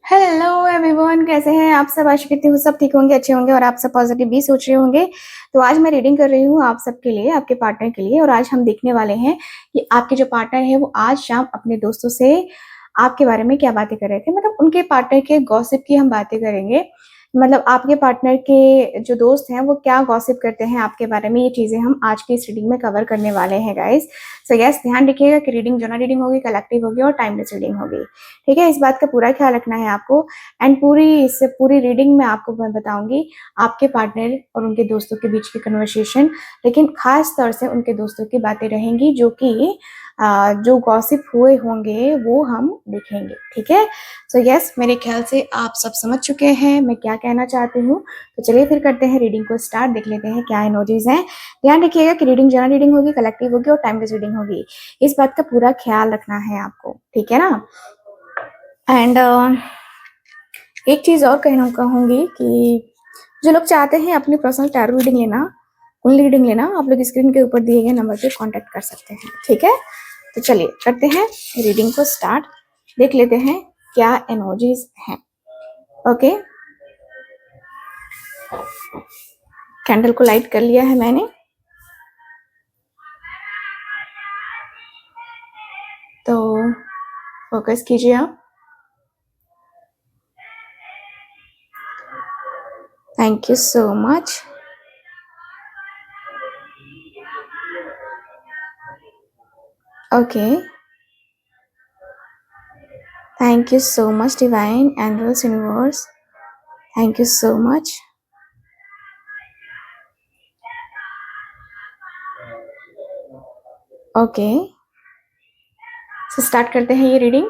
Hello everyone, कैसे हैं आप सब। आशा करती हूँ सब ठीक होंगे, अच्छे होंगे और आप सब पॉजिटिव भी सोच रहे होंगे। तो आज मैं रीडिंग कर रही हूँ आप सबके लिए, आपके पार्टनर के लिए। और आज हम देखने वाले हैं कि आपके जो पार्टनर है वो आज शाम अपने दोस्तों से आपके बारे में क्या बातें कर रहे थे। मतलब उनके पार्टनर के गॉसिप की हम बातें करेंगे। मतलब आपके पार्टनर के जो दोस्त हैं वो क्या गॉसिप करते हैं आपके बारे में, ये चीजें हम आज की इस रीडिंग में कवर करने वाले हैं गाइस। सो यस, ध्यान रखिएगा कि रीडिंग जो ना रीडिंग होगी कलेक्टिव होगी और टाइमलेस रीडिंग होगी। ठीक है, इस बात का पूरा ख्याल रखना है आपको। एंड पूरी रीडिंग में आपको मैं बताऊंगी आपके पार्टनर और उनके दोस्तों के बीच की कन्वर्सेशन, लेकिन खास तौर से उनके दोस्तों की बातें रहेंगी जो कि जो गॉसिप हुए होंगे वो हम देखेंगे। ठीक है, सो यस, मेरे ख्याल से आप सब समझ चुके हैं मैं क्या कहना चाहती हूँ। तो चलिए फिर करते हैं रीडिंग को स्टार्ट, देख लेते हैं क्या एनर्जीज हैं। ध्यान रखिएगा कि रीडिंग जनरल रीडिंग होगी, कलेक्टिव होगी और टाइमलेस रीडिंग होगी। इस बात का पूरा ख्याल रखना है आपको, ठीक है ना। एंड एक चीज और कहना कहूंगी कि जो लोग चाहते हैं अपनी पर्सनल टैरो रीडिंग लेना, ओनली रीडिंग लेना, आप लोग स्क्रीन के ऊपर दिए गए नंबर पे कांटेक्ट कर सकते हैं। ठीक है, तो चलिए करते हैं रीडिंग को स्टार्ट, देख लेते हैं क्या एनर्जीज हैं। ओके, कैंडल को लाइट कर लिया है मैंने, तो फोकस कीजिए आप। Thank you so much. Okay, thank you so much divine angels universe, thank you so much. Okay, तो स्टार्ट करते हैं ये रीडिंग।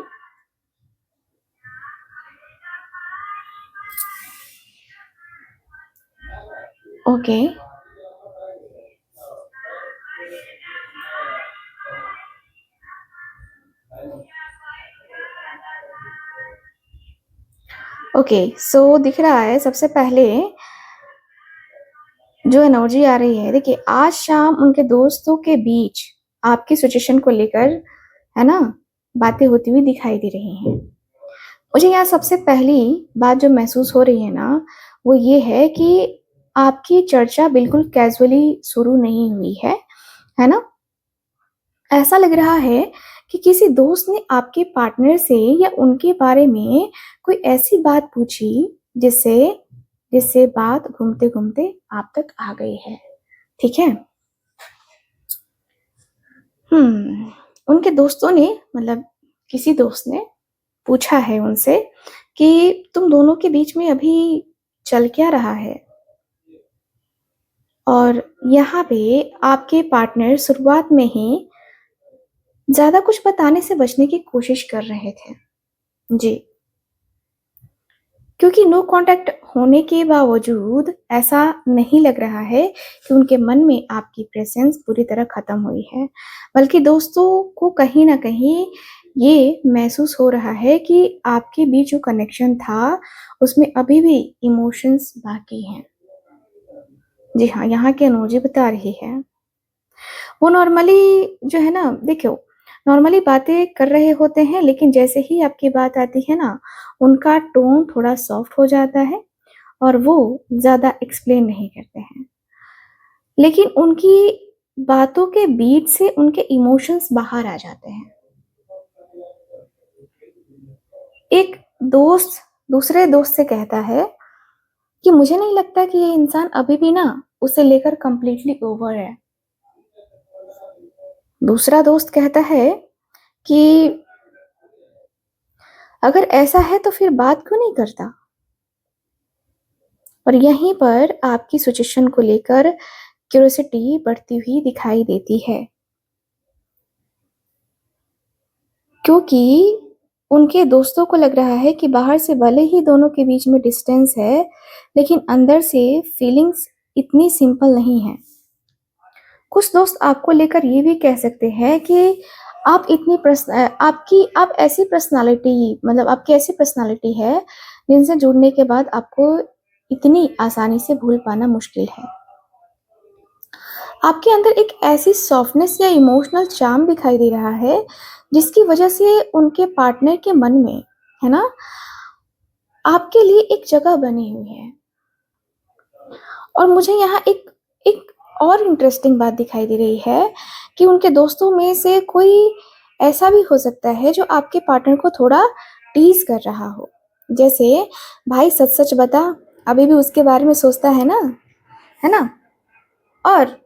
ओके, ओके, सो दिख रहा है सबसे पहले जो एनर्जी आ रही है, देखिए आज शाम उनके दोस्तों के बीच आपकी सिचुएशन को लेकर, है ना, बातें होती हुई दिखाई दे रही हैं। मुझे यहाँ सबसे पहली बात जो महसूस हो रही है ना, वो ये है कि आपकी चर्चा बिल्कुल कैजुअली शुरू नहीं हुई है ना। ऐसा लग रहा है कि किसी दोस्त ने आपके पार्टनर से या उनके बारे में कोई ऐसी बात पूछी जिससे जिससे बात घूमते घूमते आप तक आ गई है। ठीक है, उनके दोस्तों ने, मतलब किसी दोस्त ने पूछा है उनसे कि तुम दोनों के बीच में अभी चल क्या रहा है। और यहाँ पे आपके पार्टनर शुरुआत में ही ज्यादा कुछ बताने से बचने की कोशिश कर रहे थे जी, क्योंकि नो कांटेक्ट होने के बावजूद ऐसा नहीं लग रहा है कि उनके मन में आपकी प्रेजेंस पूरी तरह खत्म हुई है, बल्कि दोस्तों को कहीं ना कहीं ये महसूस हो रहा है कि आपके बीच जो कनेक्शन था उसमें अभी भी इमोशंस बाकी हैं। जी हाँ, यहाँ की एनर्जी बता रही है वो नॉर्मली जो है ना, देखो नॉर्मली बातें कर रहे होते हैं, लेकिन जैसे ही आपकी बात आती है ना, उनका टोन थोड़ा सॉफ्ट हो जाता है और वो ज्यादा एक्सप्लेन नहीं करते हैं, लेकिन उनकी बातों के बीच से उनके इमोशंस बाहर आ जाते हैं। एक दोस्त दूसरे दोस्त से कहता है कि मुझे नहीं लगता कि ये इंसान अभी भी ना उसे लेकर कंप्लीटली ओवर है। दूसरा दोस्त कहता है कि अगर ऐसा है तो फिर बात क्यों नहीं करता। और यहीं पर आपकी सिचुएशन को लेकर क्यूरियोसिटी बढ़ती हुई दिखाई देती है, क्योंकि उनके दोस्तों को लग रहा है कि बाहर से भले ही दोनों के बीच में डिस्टेंस है, लेकिन अंदर से फीलिंग्स इतनी सिंपल नहीं है। कुछ दोस्त आपको लेकर ये भी कह सकते हैं कि आप इतनी आप ऐसी पर्सनालिटी, मतलब आपकी ऐसी पर्सनालिटी है जिनसे जुड़ने के बाद आपको इतनी आसानी से भूल पाना मुश्किल है। आपके अंदर एक ऐसी सॉफ्टनेस या इमोशनल चार्म दिखाई दे रहा है जिसकी वजह से उनके पार्टनर के मन में, है ना, आपके लिए एक जगह बनी हुई है। और मुझे यहाँ एक एक और इंटरेस्टिंग बात दिखाई दे रही है कि उनके दोस्तों में से कोई ऐसा भी हो सकता है जो आपके पार्टनर को थोड़ा टीज कर रहा हो। जैसे, भाई सच सच बता, अभी भी उसके बारे में सोचता है ना, है ना? और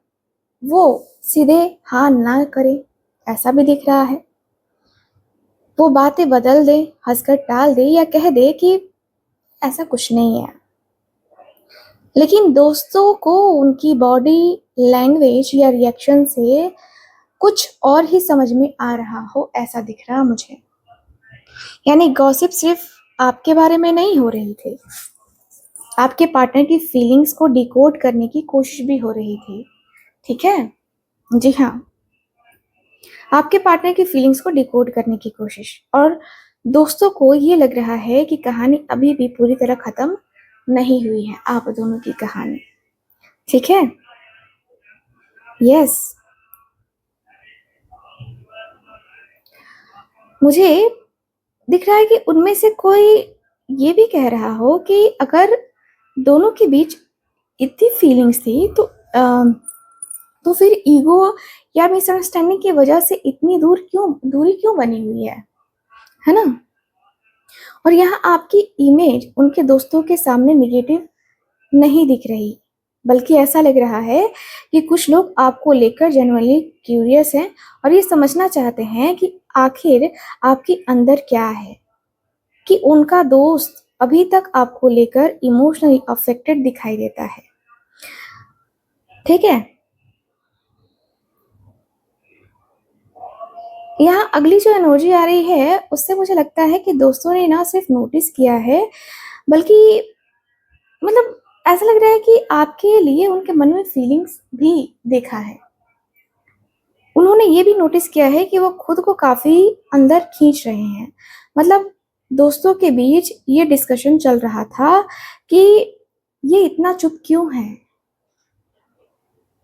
वो सीधे हाँ ना करे, ऐसा भी दिख रहा है। वो बातें बदल दे, हंसकर टाल दे या कह दे कि ऐसा कुछ नहीं है, लेकिन दोस्तों को उनकी बॉडी लैंग्वेज या रिएक्शन से कुछ और ही समझ में आ रहा हो, ऐसा दिख रहा मुझे। यानी गॉसिप सिर्फ आपके बारे में नहीं हो रही थी, आपके पार्टनर की फीलिंग्स को डिकोड करने की कोशिश भी हो रही थी। ठीक है? जी हाँ, आपके पार्टनर की फीलिंग्स को डिकोड करने की कोशिश। और दोस्तों को ये लग रहा है कि कहानी अभी भी पूरी तरह खत्म नहीं हुई है, आप दोनों की कहानी। ठीक है? यस, मुझे दिख रहा है कि उनमें से कोई ये भी कह रहा हो कि अगर दोनों के बीच इतनी फीलिंग्स थी तो फिर ईगो या मिसअंडरस्टैंडिंग की वजह से इतनी दूरी क्यों बनी हुई है ना? और यहाँ आपकी इमेज उनके दोस्तों के सामने निगेटिव नहीं दिख रही, बल्कि ऐसा लग रहा है कि कुछ लोग आपको लेकर जेन्युइनली क्यूरियस हैं और ये समझना चाहते हैं कि आखिर आपके अंदर क्या है, कि उनका दोस्त अभी तक आपको लेकर इमोशनली अफेक्टेड दिखाई देता है। ठीक है? यहाँ अगली जो एनर्जी आ रही है उससे मुझे लगता है कि दोस्तों ने ना सिर्फ नोटिस किया है, बल्कि मतलब ऐसा लग रहा है कि आपके लिए उनके मन में फीलिंग्स भी देखा है। उन्होंने ये भी नोटिस किया है कि वो खुद को काफी अंदर खींच रहे हैं। मतलब दोस्तों के बीच ये डिस्कशन चल रहा था कि ये इतना चुप क्यों है,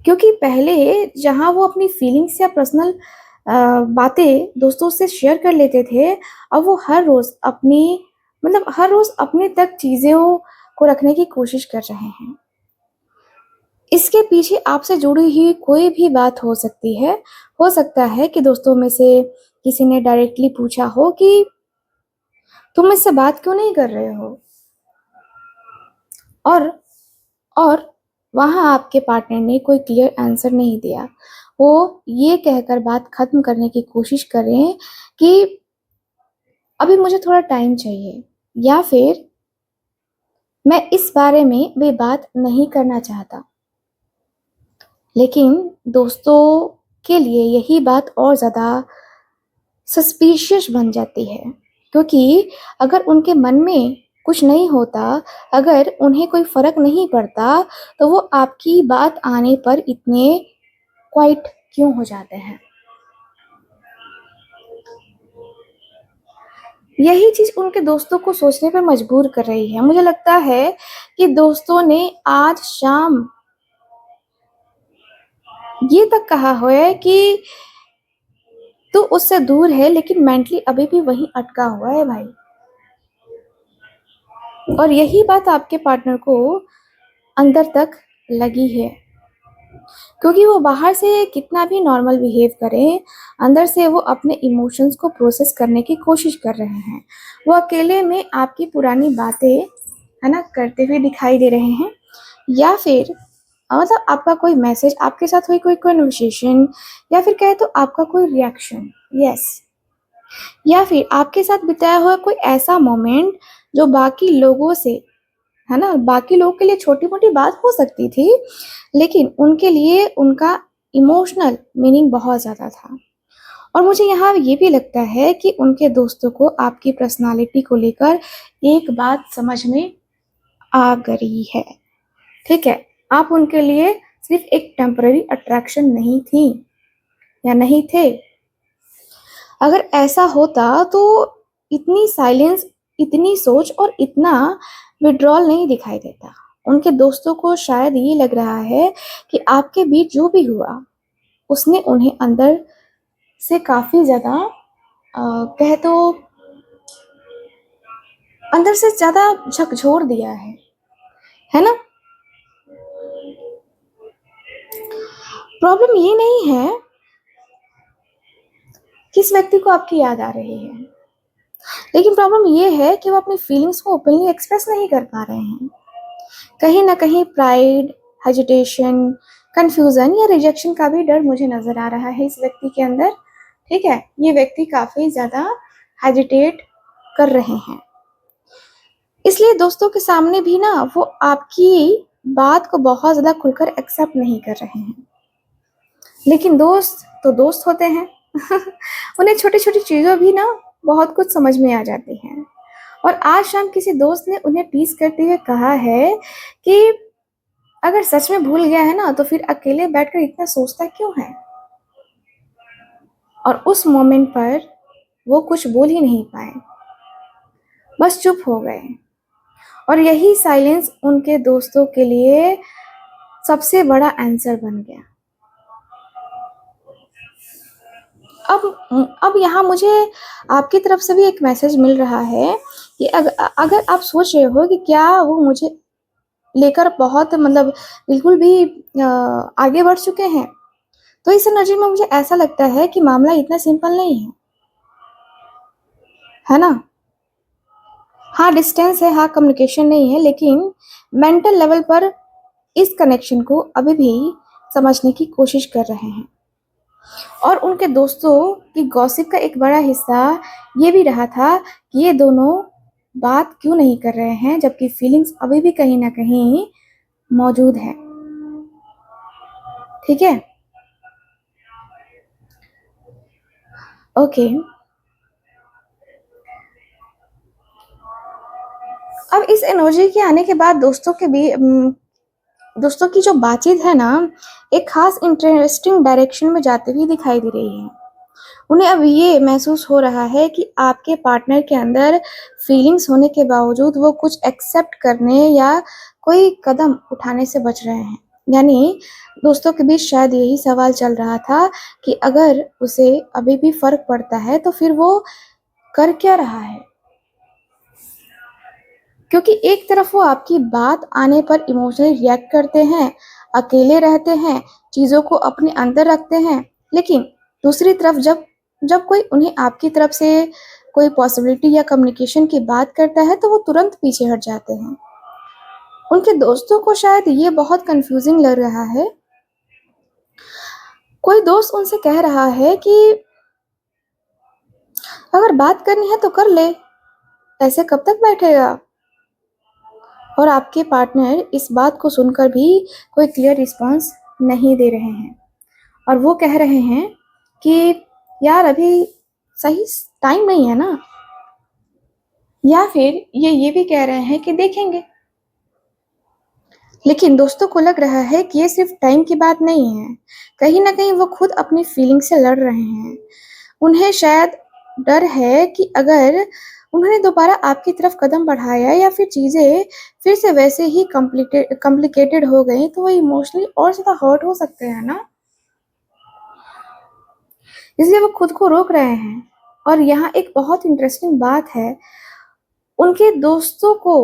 क्योंकि पहले जहाँ वो अपनी फीलिंग्स या पर्सनल बातें दोस्तों से शेयर कर लेते थे, अब वो हर रोज अपने तक चीजों को रखने की कोशिश कर रहे हैं। इसके पीछे आपसे जुड़ी हुई कोई भी बात हो सकती है। हो सकता है कि दोस्तों में से किसी ने डायरेक्टली पूछा हो कि तुम इससे बात क्यों नहीं कर रहे हो, और और वहां आपके पार्टनर ने कोई क्लियर आंसर नहीं दिया। वो ये कहकर बात खत्म करने की कोशिश कर रहे हैं कि अभी मुझे थोड़ा टाइम चाहिए, या फिर मैं इस बारे में भी बात नहीं करना चाहता। लेकिन दोस्तों के लिए यही बात और ज़्यादा सस्पिशियस बन जाती है, क्योंकि अगर उनके मन में कुछ नहीं होता, अगर उन्हें कोई फ़र्क नहीं पड़ता, तो वो आपकी बात आने पर इतने क्वाइट क्यों हो जाते हैं? यही चीज़ उनके दोस्तों को सोचने पर मजबूर कर रही है। मुझे लगता है कि दोस्तों ने आज शाम ये तक कहा है कि तू उससे दूर है, लेकिन मेंटली अभी भी वहीं अटका हुआ है भाई। और यही बात आपके पार्टनर को अंदर तक लगी है, क्योंकि वो बाहर से कितना भी नॉर्मल बिहेव करें, अंदर से वो अपने इमोशंस को प्रोसेस करने की कोशिश कर रहे हैं। वो अकेले में आपकी पुरानी बातें, है ना, करते हुए दिखाई दे रहे हैं, या फिर मतलब आपका कोई मैसेज, आपके साथ हुई कोई कन्वर्सेशन, या फिर कहे तो आपका कोई रिएक्शन, यस, या फिर आपके साथ बिताया हुआ कोई ऐसा मोमेंट जो बाकी लोगों से, है ना, बाकी लोगों के लिए छोटी-मोटी बात हो सकती थी, लेकिन उनके लिए उनका इमोशनल मीनिंग बहुत ज़्यादा था। और मुझे यहाँ ये भी लगता है कि उनके दोस्तों को आपकी पर्सनैलिटी को लेकर एक बात समझ में आ गई है। ठीक है? आप उनके लिए सिर्फ एक टेम्पररी अट्रैक्शन नहीं थी या नहीं थे। अगर ऐसा होता तो इतनी साइलेंस, इतनी सोच और इतना विड्रॉल नहीं दिखाई देता। उनके दोस्तों को शायद ये लग रहा है कि आपके बीच जो भी हुआ, उसने उन्हें अंदर से काफ़ी ज़्यादा कहे तो अंदर से ज़्यादा झकझोर दिया है ना? प्रॉब्लम ये नहीं है कि इस व्यक्ति को आपकी याद आ रही है, लेकिन प्रॉब्लम ये है कि वो अपनी फीलिंग्स को ओपनली एक्सप्रेस नहीं कर पा रहे हैं। कहीं न कहीं प्राइड, हेजिटेशन, कन्फ्यूज़न या रिजेक्शन का भी डर मुझे नज़र आ रहा है इस व्यक्ति के अंदर, ठीक है? ये व्यक्ति काफ़ी ज़्यादा हेजिटेट कर रहे हैं। इसलिए दोस्तों के सामने भी ना वो आपकी बात को बहुत ज़्यादा खुलकर एक्सेप्ट नहीं कर रहे हैं। लेकिन दोस्त तो दोस्त होते हैं। उन्हें छोटी-छोटी चीज़ें भी ना बहुत कुछ समझ में आ जाती हैं। और आज शाम किसी दोस्त ने उन्हें टीज़ करते हुए कहा है कि अगर सच में भूल गया है ना तो फिर अकेले बैठकर इतना सोचता क्यों है? और उस मोमेंट पर वो कुछ बोल ही नहीं पाए, बस चुप हो गए। और यही साइलेंस उनके दोस्तों के लिए सबसे बड़ा आंसर बन गया। अब यहाँ मुझे आपकी तरफ से भी एक मैसेज मिल रहा है कि अगर आप सोच रहे हो कि क्या वो मुझे लेकर बहुत मतलब बिल्कुल भी आगे बढ़ चुके हैं, तो इस एनर्जी में मुझे ऐसा लगता है कि मामला इतना सिंपल नहीं है ना? हाँ, डिस्टेंस है, हाँ, कम्युनिकेशन नहीं है, लेकिन मेंटल लेवल पर इस कनेक्शन को अभी भी समझने की कोशिश कर रहे हैं। और उनके दोस्तों की गॉसिप का एक बड़ा हिस्सा ये भी रहा था कि ये दोनों बात क्यों नहीं कर रहे हैं, जबकि फीलिंग्स अभी भी कहीं न कहीं मौजूद है। ठीक है? ओके। अब इस एनर्जी के आने के बाद दोस्तों की जो बातचीत है ना, एक खास इंटरेस्टिंग डायरेक्शन में जाती हुई दिखाई दे रही है। उन्हें अब ये महसूस हो रहा है कि आपके पार्टनर के अंदर फीलिंग्स होने के बावजूद वो कुछ एक्सेप्ट करने या कोई कदम उठाने से बच रहे हैं। यानी दोस्तों के बीच शायद यही सवाल चल रहा था कि अगर उसे अभी भी फ़र्क पड़ता है तो फिर वो कर क्या रहा है? क्योंकि एक तरफ वो आपकी बात आने पर इमोशनली रिएक्ट करते हैं, अकेले रहते हैं, चीज़ों को अपने अंदर रखते हैं, लेकिन दूसरी तरफ जब जब कोई उन्हें आपकी तरफ से कोई पॉसिबिलिटी या कम्युनिकेशन की बात करता है, तो वो तुरंत पीछे हट जाते हैं। उनके दोस्तों को शायद ये बहुत कन्फ्यूज़िंग लग रहा है। कोई दोस्त उनसे कह रहा है कि अगर बात करनी है तो कर ले, ऐसे कब तक बैठेगा? और आपके पार्टनर इस बात को सुनकर भी कोई क्लियर रिस्पॉन्स नहीं दे रहे हैं और वो कह रहे हैं कि यार अभी सही टाइम नहीं है ना, या फिर ये भी कह रहे हैं कि देखेंगे। लेकिन दोस्तों को लग रहा है कि ये सिर्फ टाइम की बात नहीं है, कहीं ना कहीं वो खुद अपनी फीलिंग से लड़ रहे हैं। उन्हें शायद डर है कि अगर उन्होंने दोबारा आपकी तरफ कदम बढ़ाया या फिर चीज़ें फिर से वैसे ही कॉम्प्लिकेटेड हो गई तो वो इमोशनली और ज़्यादा हर्ट हो सकते हैं ना, इसलिए वो खुद को रोक रहे हैं। और यहाँ एक बहुत इंटरेस्टिंग बात है, उनके दोस्तों को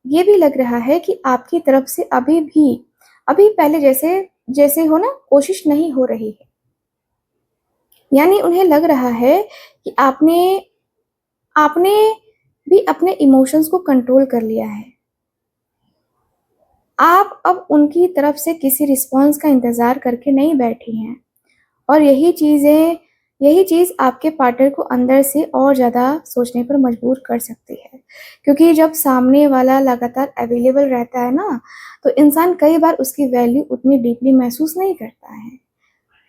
ये भी लग रहा है कि आपकी तरफ से अभी पहले जैसे जैसे हो ना कोशिश नहीं हो रही है। यानी उन्हें लग रहा है कि आपने आपने भी अपने इमोशंस को कंट्रोल कर लिया है। आप अब उनकी तरफ से किसी रिस्पॉन्स का इंतज़ार करके नहीं बैठी हैं और यही चीज़ आपके पार्टनर को अंदर से और ज़्यादा सोचने पर मजबूर कर सकती है। क्योंकि जब सामने वाला लगातार अवेलेबल रहता है ना, तो इंसान कई बार उसकी वैल्यू उतनी डीपली महसूस नहीं करता है।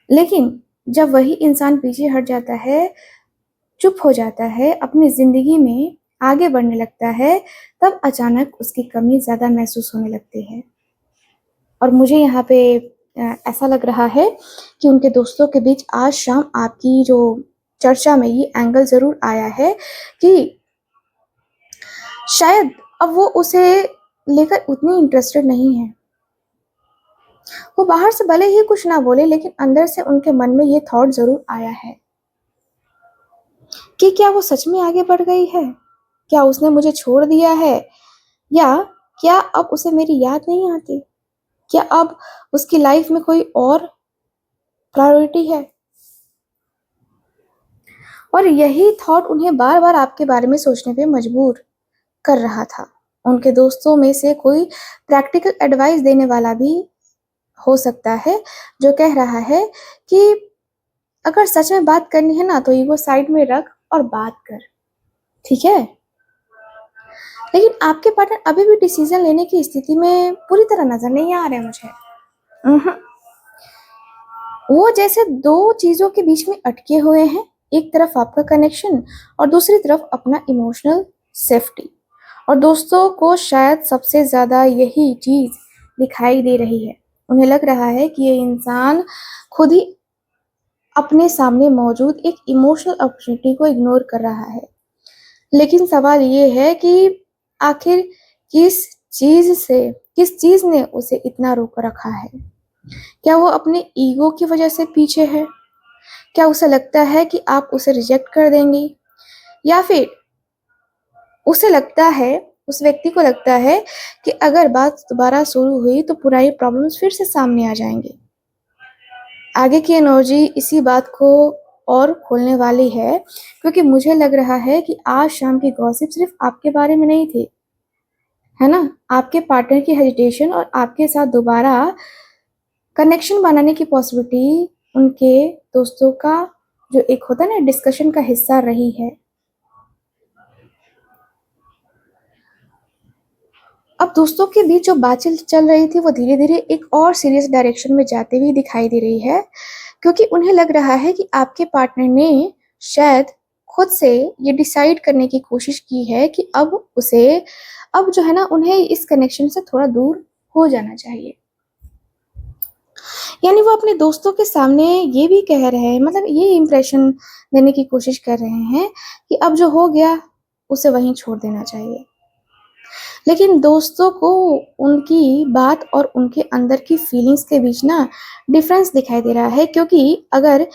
लेकिन जब वही इंसान पीछे हट जाता है, चुप हो जाता है, अपनी ज़िंदगी में आगे बढ़ने लगता है, तब अचानक उसकी कमी ज़्यादा महसूस होने लगती है। और मुझे यहाँ पे ऐसा लग रहा है कि उनके दोस्तों के बीच आज शाम आपकी जो चर्चा में ये एंगल ज़रूर आया है कि शायद अब वो उसे लेकर उतनी इंटरेस्टेड नहीं है। वो बाहर से भले ही कुछ ना बोले, लेकिन अंदर से उनके मन में ये थॉट ज़रूर आया है कि क्या वो सच में आगे बढ़ गई है? क्या उसने मुझे छोड़ दिया है, या क्या अब उसे मेरी याद नहीं आती, क्या अब उसकी लाइफ में कोई और प्रायोरिटी है। और यही थॉट उन्हें बार बार आपके बारे में सोचने पे मजबूर कर रहा था। उनके दोस्तों में से कोई प्रैक्टिकल एडवाइस देने वाला भी हो सकता है, जो कह रहा है कि अगर सच में बात करनी है ना तो ईगो साइड में रख और बात कर, ठीक है। लेकिन आपके पार्टनर अभी भी डिसीजन लेने की स्थिति में पूरी तरह नजर नहीं आ रहे मुझे। वो जैसे दो चीजों के बीच में अटके हुए हैं, एक तरफ आपका कनेक्शन और दूसरी तरफ अपना इमोशनल सेफ्टी। और दोस्तों को शायद सबसे ज्यादा यही चीज दिखाई दे रही है। उन्हें लग रहा है कि ये इंसान खुद ही अपने सामने मौजूद एक इमोशनल अपॉर्चुनिटी को इग्नोर कर रहा है। लेकिन सवाल ये है कि आखिर किस चीज ने उसे इतना रोक रखा है। क्या वो अपने ईगो की वजह से पीछे है? क्या उसे लगता है कि आप उसे रिजेक्ट कर देंगी, या फिर उस व्यक्ति को लगता है कि अगर बात दोबारा शुरू हुई तो पुरानी प्रॉब्लम्स फिर से सामने आ जाएंगे। आगे की एनर्जी इसी बात को और खोलने वाली है, क्योंकि मुझे लग रहा है कि आज शाम की गॉसिप सिर्फ आपके बारे में नहीं थी, है ना। आपके पार्टनर की हेजिटेशन और आपके साथ दोबारा कनेक्शन बनाने की पॉसिबिलिटी उनके दोस्तों का जो एक होता है ना डिस्कशन का हिस्सा रही है। अब दोस्तों के बीच जो बातचीत चल रही थी वो धीरे धीरे एक और सीरियस डायरेक्शन में जाते हुए दिखाई दे रही है, क्योंकि उन्हें लग रहा है कि आपके पार्टनर ने शायद खुद से ये डिसाइड करने की कोशिश की है कि अब जो है ना उन्हें इस कनेक्शन से थोड़ा दूर हो जाना चाहिए। यानी वो अपने दोस्तों के सामने ये भी कह रहे हैं, मतलब ये इंप्रेशन देने की कोशिश कर रहे हैं कि अब जो हो गया उसे वहीं छोड़ देना चाहिए। लेकिन दोस्तों को उनकी बात और उनके अंदर की फीलिंग्स के बीच ना डिफरेंस दिखाई दे रहा है, क्योंकि अगर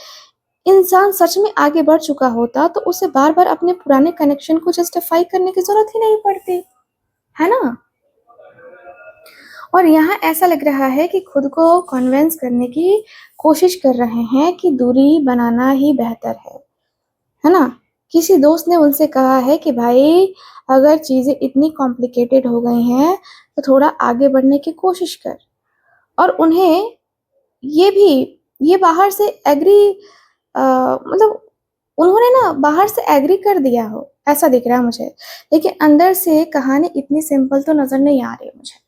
इंसान सच में आगे बढ़ चुका होता तो उसे बार बार अपने पुराने कनेक्शन को जस्टिफाई करने की जरूरत ही नहीं पड़ती, है ना। और यहाँ ऐसा लग रहा है कि खुद को कन्विंस करने की कोशिश कर रहे हैं कि दूरी बनाना ही बेहतर है ना। किसी दोस्त ने उनसे कहा है कि भाई अगर चीजें इतनी कॉम्प्लिकेटेड हो गई हैं तो थोड़ा आगे बढ़ने की कोशिश कर। और उन्हें ये बाहर से एग्री मतलब उन्होंने ना बाहर से एग्री कर दिया हो ऐसा दिख रहा है मुझे, लेकिन अंदर से कहानी इतनी सिंपल तो नजर नहीं आ रही मुझे।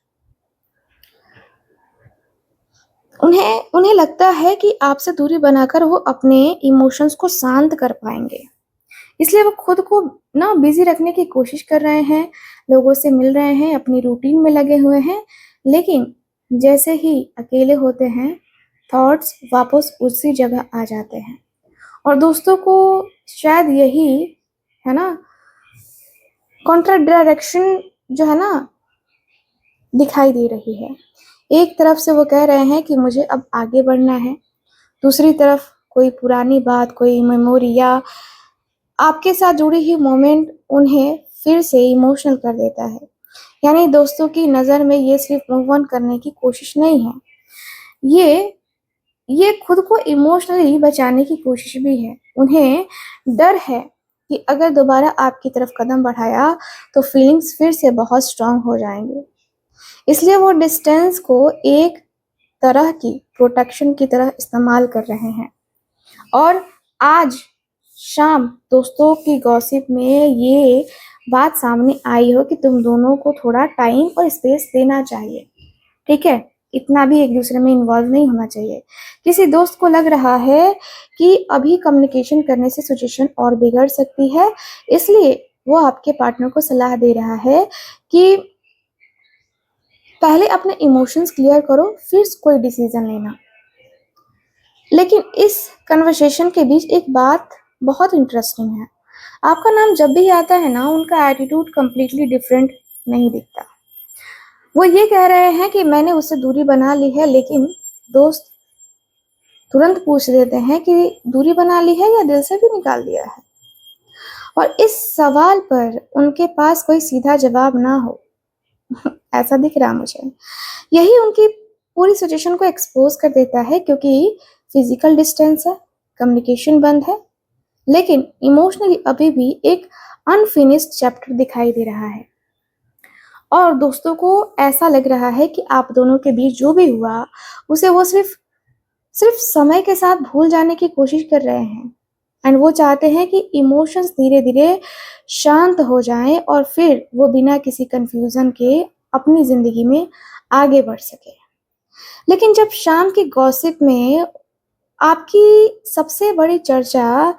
उन्हें लगता है कि आपसे दूरी बनाकर वो अपने इमोशंस को शांत कर पाएंगे, इसलिए वो खुद को ना बिजी रखने की कोशिश कर रहे हैं, लोगों से मिल रहे हैं, अपनी रूटीन में लगे हुए हैं। लेकिन जैसे ही अकेले होते हैं थॉट्स वापस उसी जगह आ जाते हैं। और दोस्तों को शायद यही है ना कॉन्ट्राडायरेक्शन जो है ना दिखाई दे रही है। एक तरफ से वो कह रहे हैं कि मुझे अब आगे बढ़ना है, दूसरी तरफ कोई पुरानी बात, कोई मेमोरी या आपके साथ जुड़ी हुई मोमेंट उन्हें फिर से इमोशनल कर देता है। यानी दोस्तों की नज़र में ये सिर्फ मूव ऑन करने की कोशिश नहीं है, ये खुद को इमोशनली बचाने की कोशिश भी है। उन्हें डर है कि अगर दोबारा आपकी तरफ कदम बढ़ाया तो फीलिंग्स फिर से बहुत स्ट्रांग हो जाएंगे, इसलिए वो डिस्टेंस को एक तरह की प्रोटेक्शन की तरह इस्तेमाल कर रहे हैं। और आज शाम दोस्तों की गॉसिप में ये बात सामने आई हो कि तुम दोनों को थोड़ा टाइम और स्पेस देना चाहिए, ठीक है। इतना भी एक दूसरे में इन्वॉल्व नहीं होना चाहिए। किसी दोस्त को लग रहा है कि अभी कम्युनिकेशन करने से सिचुएशन और बिगड़ सकती है, इसलिए वो आपके पार्टनर को सलाह दे रहा है कि पहले अपने इमोशंस क्लियर करो फिर कोई डिसीजन लेना। लेकिन इस कन्वर्सेशन के बीच एक बात बहुत इंटरेस्टिंग है। आपका नाम जब भी आता है ना उनका एटीट्यूड कंप्लीटली डिफरेंट नहीं दिखता। वो ये कह रहे हैं कि मैंने उससे दूरी बना ली है, लेकिन दोस्त तुरंत पूछ देते हैं कि दूरी बना ली है या दिल से भी निकाल दिया है। और इस सवाल पर उनके पास कोई सीधा जवाब ना हो। ऐसा दिख रहा मुझे। यही उनकी पूरी सिचुएशन को एक्सपोज कर देता है, क्योंकि फिजिकल डिस्टेंस है, कम्युनिकेशन बंद है, लेकिन इमोशनली अभी भी एक अनफिनिश्ड चैप्टर दिखाई दे रहा है। और दोस्तों को ऐसा लग रहा है कि आप दोनों के बीच जो भी हुआ उसे वो सिर्फ सिर्फ समय के साथ भूल जाने की कोशिश कर रहे हैं। एंड वो चाहते हैं कि इमोशंस धीरे धीरे शांत हो जाएं और फिर वो बिना किसी कंफ्यूजन के अपनी जिंदगी में आगे बढ़ सके। लेकिन जब शाम की गॉसिप में आपकी सबसे बड़ी चर्चा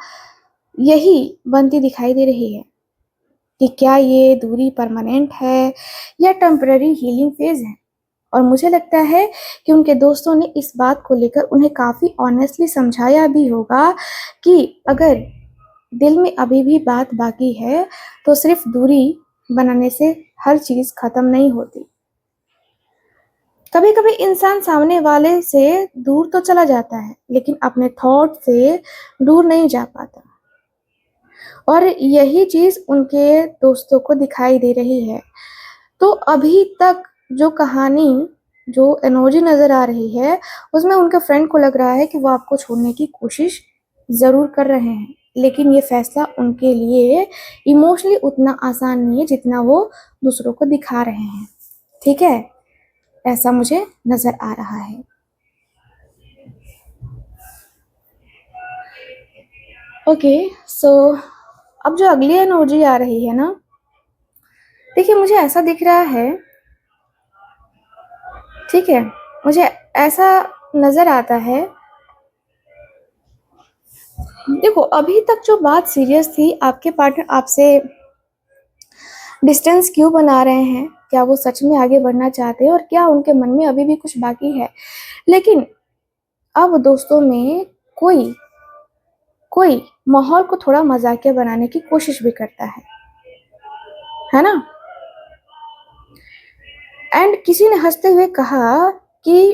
यही बनती दिखाई दे रही है कि क्या ये दूरी परमानेंट है या टेम्पररी हीलिंग फेज है। और मुझे लगता है कि उनके दोस्तों ने इस बात को लेकर उन्हें काफी ऑनेस्टली समझाया भी होगा कि अगर दिल में अभी भी बात बाकी है तो सिर्फ दूरी बनाने से हर चीज खत्म नहीं होती। कभी कभी इंसान सामने वाले से दूर तो चला जाता है, लेकिन अपने थॉट से दूर नहीं जा पाता। और यही चीज उनके दोस्तों को दिखाई दे रही है। तो अभी तक जो कहानी, जो एनर्जी नजर आ रही है, उसमें उनके फ्रेंड को लग रहा है कि वो आपको छोड़ने की कोशिश जरूर कर रहे हैं, लेकिन ये फैसला उनके लिए इमोशनली उतना आसान नहीं है जितना वो दूसरों को दिखा रहे हैं। ठीक है, ऐसा मुझे नजर आ रहा है। ओके, सो अब जो अगली एनर्जी आ रही है ना, देखिए मुझे ऐसा दिख रहा है, ठीक है, मुझे ऐसा नजर आता है। देखो अभी तक जो बात सीरियस थी, आपके पार्टनर आपसे डिस्टेंस क्यों बना रहे हैं, क्या वो सच में आगे बढ़ना चाहते हैं और क्या उनके मन में अभी भी कुछ बाकी है। लेकिन अब दोस्तों में कोई कोई माहौल को थोड़ा मजाकिया बनाने की कोशिश भी करता है ना। एंड किसी ने हंसते हुए कहा कि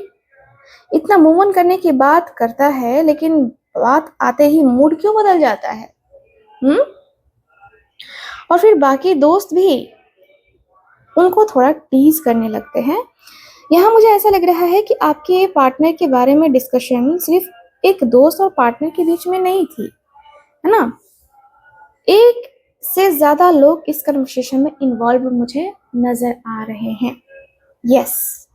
इतना मूव ऑन करने की बात करता है, लेकिन बात आते ही मूड क्यों बदल जाता है। और फिर बाकी दोस्त भी उनको थोड़ा टीज करने लगते हैं। यहाँ मुझे ऐसा लग रहा है कि आपके पार्टनर के बारे में डिस्कशन सिर्फ एक दोस्त और पार्टनर के बीच में नहीं थी, है ना। एक से ज्यादा लोग इस कन्वर्सेशन में इन्वॉल्व मुझे नजर आ रहे हैं। यस,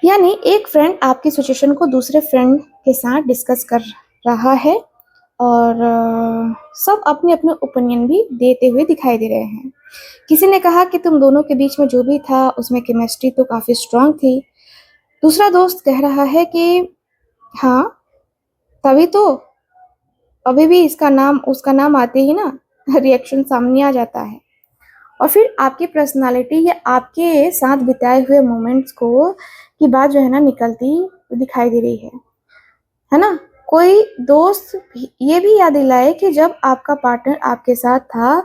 यानी एक फ्रेंड आपकी सिचुएशन को दूसरे फ्रेंड के साथ डिस्कस कर रहा है और सब अपने अपने ओपिनियन भी देते हुए दिखाई दे रहे हैं। किसी ने कहा कि तुम दोनों के बीच में जो भी था उसमें केमिस्ट्री तो काफी स्ट्रांग थी। दूसरा दोस्त कह रहा है कि हाँ, तभी तो अभी भी उसका नाम आते ही ना रिएक्शन सामने आ जाता है। और फिर आपकी पर्सनालिटी या आपके साथ बिताए हुए मोमेंट्स को की बात जो है ना निकलती दिखाई दे रही है ना। कोई दोस्त ये भी याद दिलाए कि जब आपका पार्टनर आपके साथ था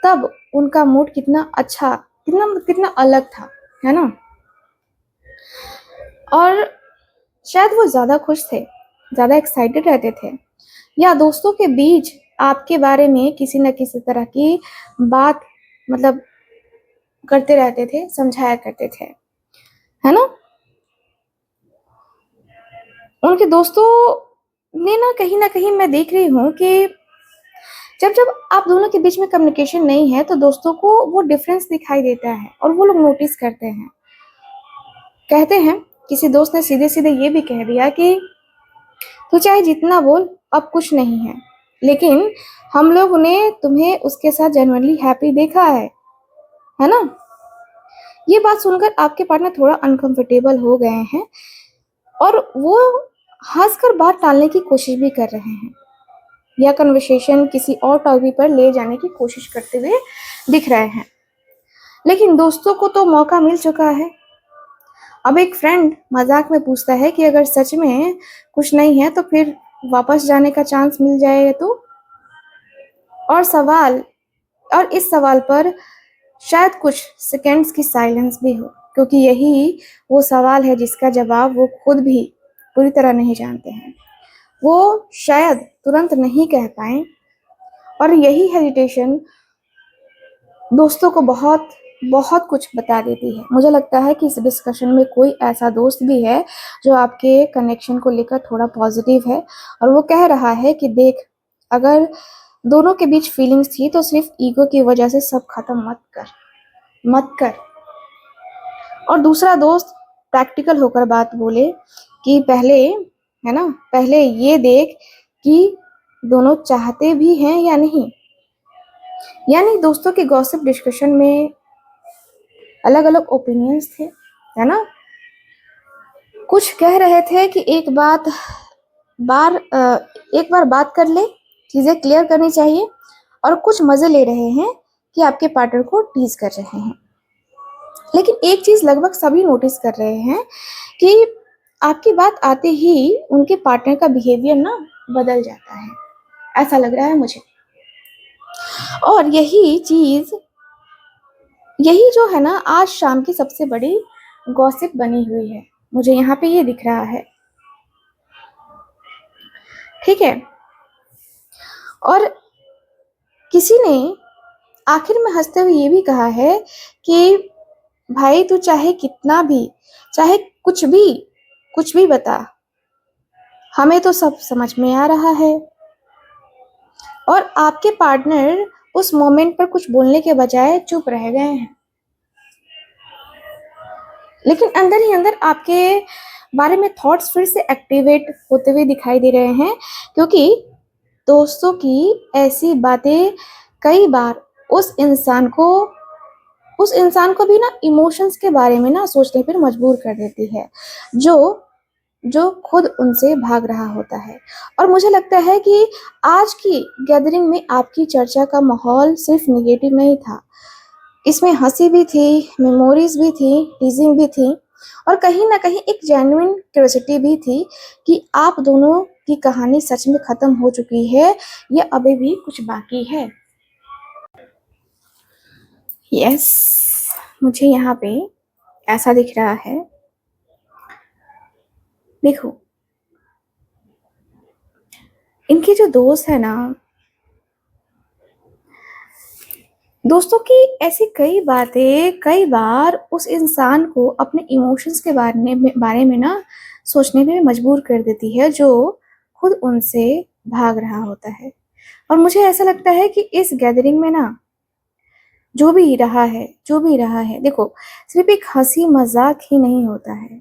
तब उनका मूड कितना अच्छा, कितना कितना अलग था, है ना। और शायद वो ज्यादा खुश थे, ज्यादा एक्साइटेड रहते थे, या दोस्तों के बीच आपके बारे में किसी न किसी तरह की बात मतलब करते रहते थे, समझाया करते थे, है ना। उनके दोस्तों ने ना कहीं मैं देख रही हूँ कि जब जब आप दोनों के बीच में कम्युनिकेशन नहीं है तो दोस्तों को वो डिफरेंस दिखाई देता है और वो लोग नोटिस करते हैं। कहते हैं, किसी दोस्त ने सीधे सीधे ये भी कह दिया कि तू चाहे जितना बोल अब कुछ नहीं है, लेकिन हम लोग ने तुम्हें उसके साथ जेन्युइनली हैप्पी देखा है ना। ये बात सुनकर आपके पार्टनर थोड़ा अनकंफर्टेबल हो गए हैं और वो हंसकर बात टालने की कोशिश भी कर रहे हैं या कन्वर्सेशन किसी और टॉपिक पर ले जाने की कोशिश करते हुए दिख रहे हैं। लेकिन दोस्तों को तो मौका मिल चुका है। अब एक फ्रेंड मजाक में पूछता है कि अगर सच में कुछ नहीं है तो फिर वापस जाने का चांस मिल जाए तो। और इस सवाल पर शायद कुछ सेकंड्स की साइलेंस भी हो, क्योंकि यही वो सवाल है जिसका जवाब वो खुद भी पूरी तरह नहीं जानते हैं। वो शायद तुरंत नहीं कह पाए और यही हेजिटेशन दोस्तों को बहुत बहुत कुछ बता देती है। मुझे लगता है कि इस डिस्कशन में कोई ऐसा दोस्त भी है जो आपके कनेक्शन को लेकर थोड़ा पॉजिटिव है और वो कह रहा है कि देख, अगर दोनों के बीच फीलिंग्स थी तो सिर्फ ईगो की वजह से सब खत्म मत कर। और दूसरा दोस्त प्रैक्टिकल होकर बात बोले कि पहले, है ना, पहले ये देख कि दोनों चाहते भी हैं या नहीं। यानी दोस्तों के गॉसिप डिस्कशन में अलग अलग ओपिनियंस थे, है ना। कुछ कह रहे थे कि एक बार बात कर ले, चीजें क्लियर करनी चाहिए। और कुछ मजे ले रहे हैं कि आपके पार्टनर को टीज कर रहे हैं। लेकिन एक चीज लगभग सभी नोटिस कर रहे हैं कि आपकी बात आते ही उनके पार्टनर का बिहेवियर ना बदल जाता है, ऐसा लग रहा है मुझे। और यही जो है ना आज शाम की सबसे बड़ी गॉसिप बनी हुई है, मुझे यहाँ पे ये दिख रहा है, ठीक है। और किसी ने आखिर में हंसते हुए ये भी कहा है कि भाई तू चाहे कितना भी, चाहे कुछ भी बता, हमें तो सब समझ में आ रहा है। और आपके पार्टनर उस मोमेंट पर कुछ बोलने के बजाय चुप रह गए हैं, लेकिन अंदर ही अंदर आपके बारे में थॉट्स फिर से एक्टिवेट होते हुए दिखाई दे रहे हैं, क्योंकि दोस्तों की ऐसी बातें कई बार उस इंसान को भी ना इमोशंस के बारे में ना सोचने पर मजबूर कर देती है, जो खुद उनसे भाग रहा होता है। और मुझे लगता है कि आज की गैदरिंग में आपकी चर्चा का माहौल सिर्फ निगेटिव नहीं था, इसमें हंसी भी थी, मेमोरीज भी थी, टीजिंग भी थी, और कहीं ना कहीं एक जेन्युइन क्यूरियोसिटी भी थी कि आप दोनों की कहानी सच में खत्म हो चुकी है या अभी भी कुछ बाकी है। यस, मुझे यहाँ पे ऐसा दिख रहा है। देखो, इनके जो दोस्त है ना, दोस्तों की ऐसी कई बातें कई बार उस इंसान को अपने इमोशंस के बारे में ना सोचने में मजबूर कर देती है, जो खुद उनसे भाग रहा होता है। और मुझे ऐसा लगता है कि इस गैदरिंग में ना जो भी रहा है, देखो, सिर्फ एक हंसी मजाक ही नहीं होता है,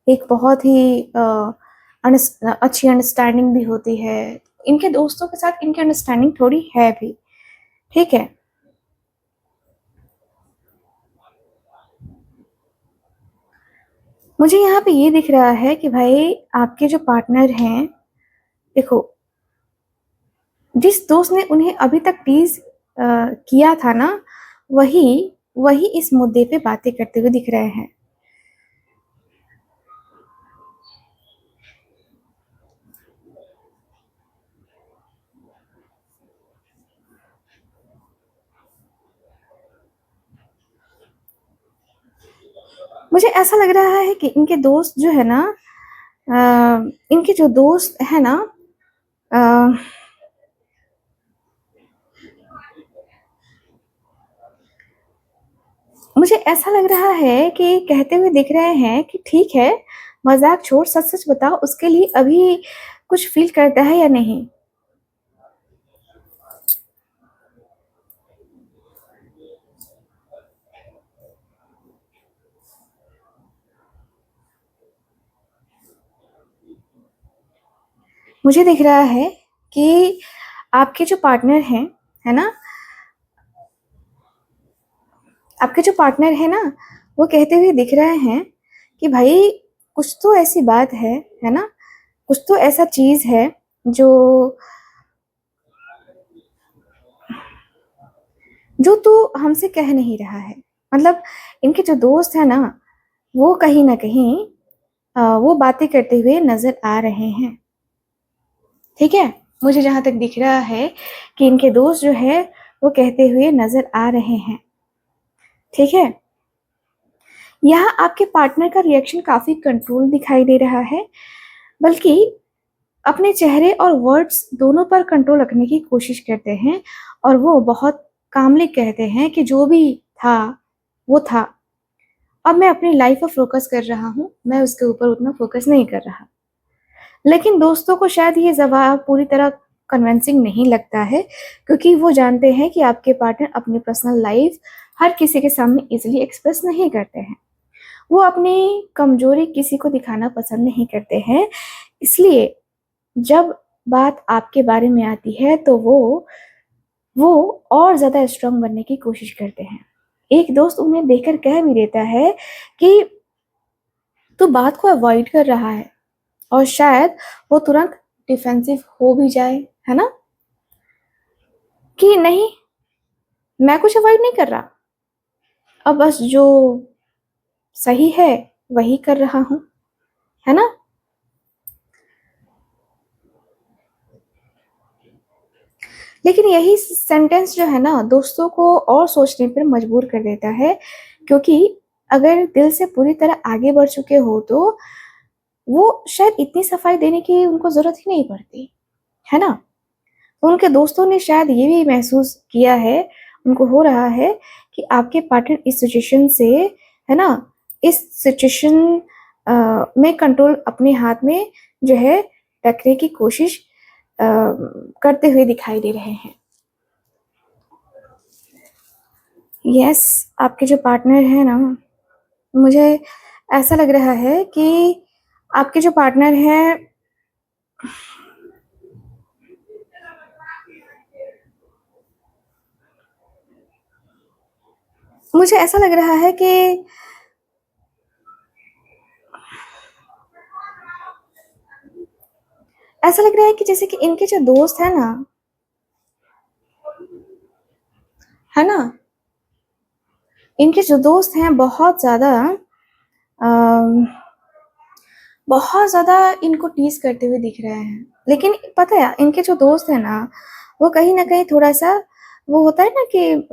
एक बहुत ही अच्छी अंडरस्टैंडिंग भी होती है। इनके दोस्तों के साथ इनकी अंडरस्टैंडिंग थोड़ी है भी, ठीक है। मुझे यहाँ पे ये दिख रहा है कि भाई आपके जो पार्टनर हैं, देखो, जिस दोस्त ने उन्हें अभी तक टीज किया था ना, वही वही इस मुद्दे पे बातें करते हुए दिख रहे हैं। मुझे ऐसा लग रहा है कि इनके दोस्त जो है ना, इनके जो दोस्त है ना, मुझे ऐसा लग रहा है कि कहते हुए दिख रहे हैं कि ठीक है, मजाक छोड़, सच सच बताओ, उसके लिए अभी कुछ फील करता है या नहीं। मुझे दिख रहा है कि आपके जो पार्टनर हैं, है ना, आपके जो पार्टनर है ना, वो कहते हुए दिख रहे हैं कि भाई कुछ तो ऐसी बात है ना, कुछ तो ऐसा चीज है जो जो तू हमसे कह नहीं रहा है। मतलब इनके जो दोस्त है ना, वो कहीं ना कहीं वो बातें करते हुए नजर आ रहे हैं, ठीक है। मुझे जहां तक दिख रहा है कि इनके दोस्त जो है वो कहते हुए नजर आ रहे हैं, ठीक है। यहाँ आपके पार्टनर का रिएक्शन काफी कंट्रोल दिखाई दे रहा है, बल्कि अपने चेहरे और वर्ड्स दोनों पर कंट्रोल रखने की कोशिश करते हैं और वो बहुत कामली कहते हैं कि जो भी था वो था, अब मैं अपनी लाइफ पर फोकस कर रहा हूँ, मैं उसके ऊपर उतना फोकस नहीं कर रहा। लेकिन दोस्तों को शायद ये जवाब पूरी तरह कन्विंसिंग नहीं लगता है, क्योंकि वो जानते हैं कि आपके पार्टनर अपनी पर्सनल लाइफ हर किसी के सामने इजीली एक्सप्रेस नहीं करते हैं। वो अपनी कमजोरी किसी को दिखाना पसंद नहीं करते हैं। इसलिए जब बात आपके बारे में आती है तो वो और ज्यादा स्ट्रांग बनने की कोशिश करते हैं। एक दोस्त उन्हें देखकर कह भी देता है कि तू बात को अवॉइड कर रहा है, और शायद वो तुरंत डिफेंसिव हो भी जाए, है ना, कि नहीं मैं कुछ अवॉइड नहीं कर रहा, अब बस जो सही है वही कर रहा हूं, है ना। लेकिन यही सेंटेंस जो है ना दोस्तों को और सोचने पर मजबूर कर देता है, क्योंकि अगर दिल से पूरी तरह आगे बढ़ चुके हो तो वो शायद इतनी सफाई देने की उनको जरूरत ही नहीं पड़ती, है ना। तो उनके दोस्तों ने शायद ये भी महसूस किया है, उनको हो रहा है कि आपके पार्टनर इस सिचुएशन से, है ना, इस सिचुएशन में कंट्रोल अपने हाथ में जो है रखने की कोशिश करते हुए दिखाई दे रहे हैं। यस, आपके जो पार्टनर है ना, मुझे ऐसा लग रहा है कि आपके जो पार्टनर है मुझे ऐसा लग रहा है कि ऐसा लग रहा है कि जैसे कि इनके जो दोस्त है ना, है ना, इनके जो दोस्त हैं बहुत ज्यादा इनको टीज करते हुए दिख रहे हैं। लेकिन पता है इनके जो दोस्त है ना, वो कहीं ना कहीं थोड़ा सा वो होता है ना कि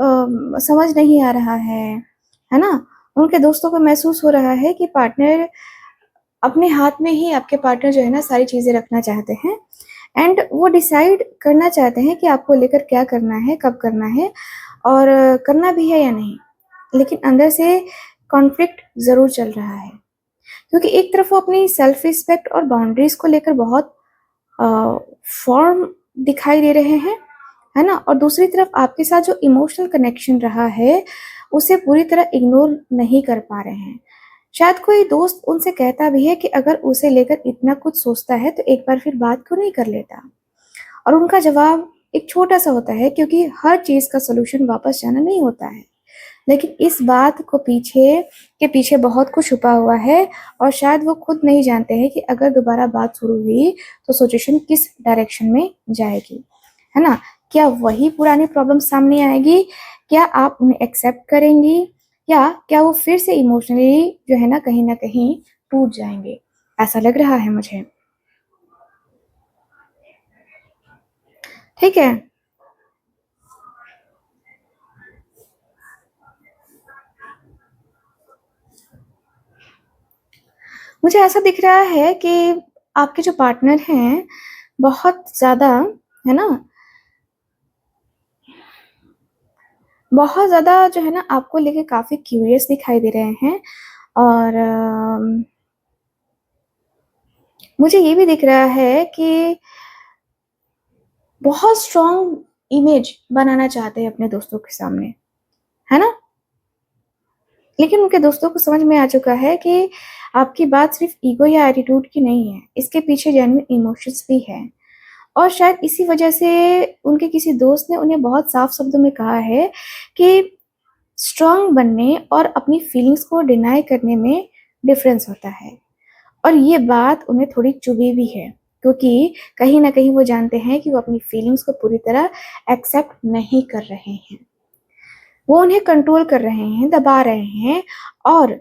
समझ नहीं आ रहा है ना। उनके दोस्तों को महसूस हो रहा है कि पार्टनर अपने हाथ में ही, आपके पार्टनर जो है ना सारी चीजें रखना चाहते हैं, एंड वो डिसाइड करना चाहते हैं कि आपको लेकर क्या करना है, कब करना है, और करना भी है या नहीं। लेकिन अंदर से कॉन्फ्लिक्ट जरूर चल रहा है, क्योंकि एक तरफ वो अपनी सेल्फ रिस्पेक्ट और बाउंड्रीज को लेकर बहुत फॉर्म दिखाई दे रहे हैं, है ना, और दूसरी तरफ आपके साथ जो इमोशनल कनेक्शन रहा है उसे पूरी तरह इग्नोर नहीं कर पा रहे हैं। शायद कोई दोस्त उनसे कहता भी है कि अगर उसे लेकर इतना कुछ सोचता है तो एक बार फिर बात क्यों नहीं कर लेता, और उनका जवाब एक छोटा सा होता है, क्योंकि हर चीज का सोल्यूशन वापस जाना नहीं होता है। लेकिन इस बात को पीछे बहुत कुछ छुपा हुआ है, और शायद वो खुद नहीं जानते हैं कि अगर दोबारा बात शुरू हुई तो सिचुएशन किस डायरेक्शन में जाएगी, है ना। क्या वही पुरानी प्रॉब्लम सामने आएगी, क्या आप उन्हें एक्सेप्ट करेंगी, या क्या वो फिर से इमोशनली जो है ना कहीं टूट जाएंगे। ऐसा लग रहा है मुझे, ठीक है। मुझे ऐसा दिख रहा है कि आपके जो पार्टनर हैं बहुत ज्यादा, है ना, बहुत ज्यादा जो है ना आपको लेके काफी क्यूरियस दिखाई दे रहे हैं, और मुझे ये भी दिख रहा है कि बहुत स्ट्रॉन्ग इमेज बनाना चाहते हैं अपने दोस्तों के सामने, है ना। लेकिन उनके दोस्तों को समझ में आ चुका है कि आपकी बात सिर्फ ईगो या एटीट्यूड की नहीं है, इसके पीछे जेन्युइन इमोशंस भी है। और शायद इसी वजह से उनके किसी दोस्त ने उन्हें बहुत साफ शब्दों में कहा है कि स्ट्रांग बनने और अपनी फीलिंग्स को डिनाई करने में डिफरेंस होता है। और ये बात उन्हें थोड़ी चुभी भी है, क्योंकि कहीं ना कहीं वो जानते हैं कि वो अपनी फीलिंग्स को पूरी तरह एक्सेप्ट नहीं कर रहे हैं, वो उन्हें कंट्रोल कर रहे हैं, दबा रहे हैं, और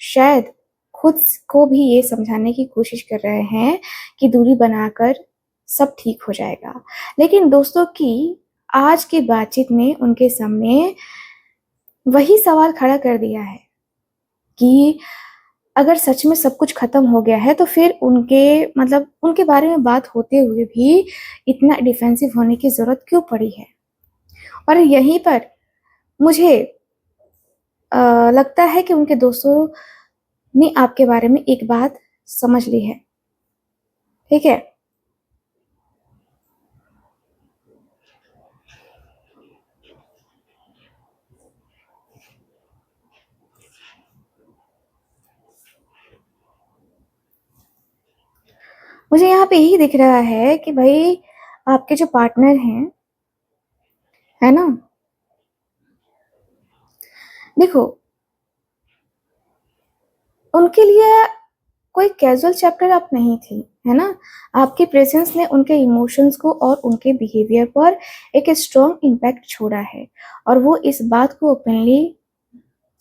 शायद खुद को भी ये समझाने की कोशिश कर रहे हैं कि दूरी बनाकर सब ठीक हो जाएगा। लेकिन दोस्तों की आज की बातचीत ने उनके सामने वही सवाल खड़ा कर दिया है कि अगर सच में सब कुछ खत्म हो गया है तो फिर उनके मतलब उनके बारे में बात होते हुए भी इतना डिफेंसिव होने की जरूरत क्यों पड़ी है। और यहीं पर मुझे लगता है कि उनके दोस्तों ने आपके बारे में एक बात समझ ली है। ठीक है, मुझे यहाँ पे यही दिख रहा है कि भाई आपके जो पार्टनर हैं, है ना, देखो उनके लिए कोई कैजुअल चैप्टर आप नहीं थी, है ना। आपकी प्रेजेंस ने उनके इमोशंस को और उनके बिहेवियर पर एक स्ट्रॉन्ग इम्पैक्ट छोड़ा है, और वो इस बात को ओपनली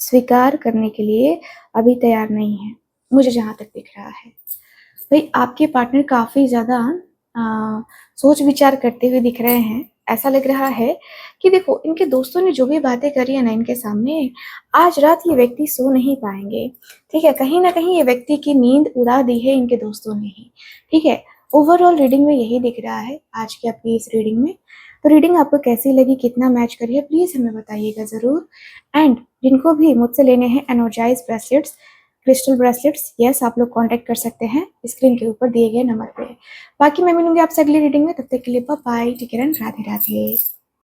स्वीकार करने के लिए अभी तैयार नहीं है, मुझे जहाँ तक दिख रहा है। भाई आपके पार्टनर काफी ज्यादा सोच विचार करते हुए दिख रहे हैं। ऐसा लग रहा है कि देखो इनके दोस्तों ने जो भी बातें करी है ना इनके सामने, आज रात ये व्यक्ति सो नहीं पाएंगे। ठीक है, कहीं ना कहीं ये व्यक्ति की नींद उड़ा दी है इनके दोस्तों ने ही। ठीक है, ओवरऑल रीडिंग में यही दिख रहा है आज की आपकी इस रीडिंग में। तो रीडिंग आपको कैसी लगी, कितना मैच करी है, प्लीज हमें बताइएगा जरूर। एंड जिनको भी मुझसे लेने हैं energise bracelets, crystal bracelets, yes आप लोग कांटेक्ट कर सकते हैं स्क्रीन के ऊपर दिए गए नंबर पे। बाकी मैं मिलूंगी आपसे अगली रीडिंग में, तब तक के लिए bye bye, take care and Radhe Radhe.